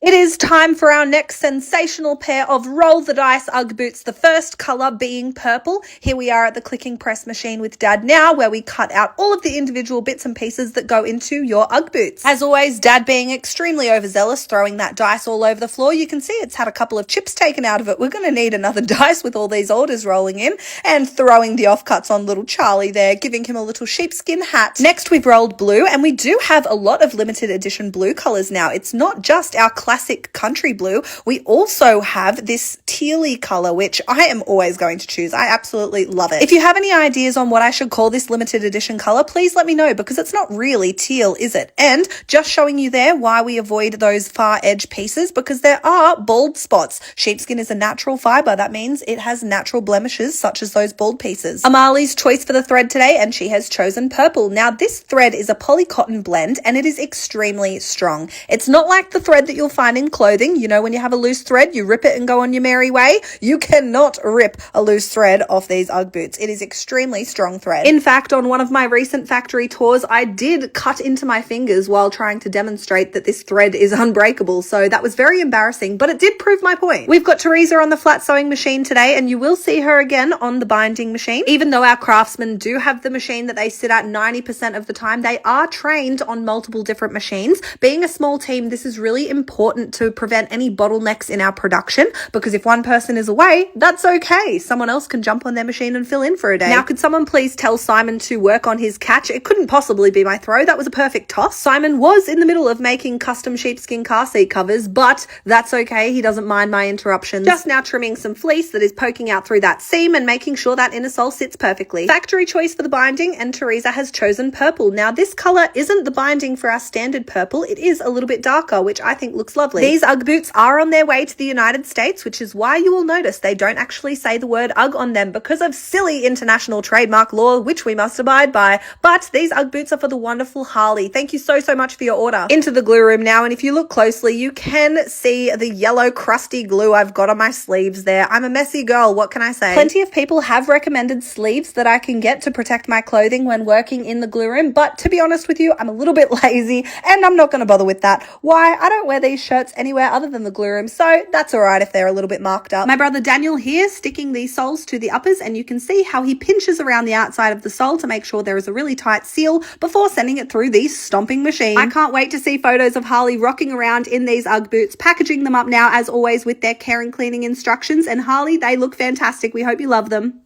It is time for our next sensational pair of roll the dice Ugg boots, the first colour being purple. Here we are at the clicking press machine with Dad now, where we cut out all of the individual bits and pieces that go into your Ugg boots. As always, Dad being extremely overzealous, throwing that dice all over the floor. You can see it's had a couple of chips taken out of it. We're going to need another dice with all these orders rolling in, and throwing the offcuts on little Charlie there, giving him a little sheepskin hat. Next, we've rolled blue, and we do have a lot of limited edition blue colours now. It's not just our classic country blue. We also have this tealy color, which I am always going to choose. I absolutely love it. If you have any ideas on what I should call this limited edition color, please let me know, because it's not really teal, is it? And just showing you there why we avoid those far edge pieces, because there are bald spots. Sheepskin is a natural fiber. That means it has natural blemishes such as those bald pieces. Amali's choice for the thread today, and she has chosen purple. Now this thread is a poly cotton blend, and it is extremely strong. It's not like the thread that you'll find in clothing. You know, when you have a loose thread, you rip it and go on your merry way. You cannot rip a loose thread off these Ugg boots. It is extremely strong thread. In fact, on one of my recent factory tours, I did cut into my fingers while trying to demonstrate that this thread is unbreakable. So that was very embarrassing, but it did prove my point. We've got Teresa on the flat sewing machine today, and you will see her again on the binding machine. Even though our craftsmen do have the machine that they sit at 90% of the time, they are trained on multiple different machines. Being a small team, this is really important to prevent any bottlenecks in our production, because if one person is away, that's okay. Someone else can jump on their machine and fill in for a day. Now, could someone please tell Simon to work on his catch? It couldn't possibly be my throw. That was a perfect toss. Simon was in the middle of making custom sheepskin car seat covers, but that's okay. He doesn't mind my interruptions. Just now trimming some fleece that is poking out through that seam and making sure that inner sole sits perfectly. Factory choice for the binding, and Teresa has chosen purple. Now, this color isn't the binding for our standard purple. It is a little bit darker, which I think looks lovely. These Ugg boots are on their way to the United States, which is why you will notice they don't actually say the word Ugg on them, because of silly international trademark law, which we must abide by. But these Ugg boots are for the wonderful Harley. Thank you so much for your order. Into the glue room now, and if you look closely, you can see the yellow crusty glue I've got on my sleeves there. I'm a messy girl, what can I say? Plenty of people have recommended sleeves that I can get to protect my clothing when working in the glue room, but to be honest with you, I'm a little bit lazy, and I'm not going to bother with that. Why? I don't wear these shirts anywhere other than the glue room, so that's alright if they're a little bit marked up. My brother Daniel here sticking these soles to the uppers, and you can see how he pinches around the outside of the sole to make sure there is a really tight seal before sending it through the stomping machine. I can't wait to see photos of Harley rocking around in these Ugg boots, packaging them up now as always with their care and cleaning instructions, and Harley, they look fantastic. We hope you love them.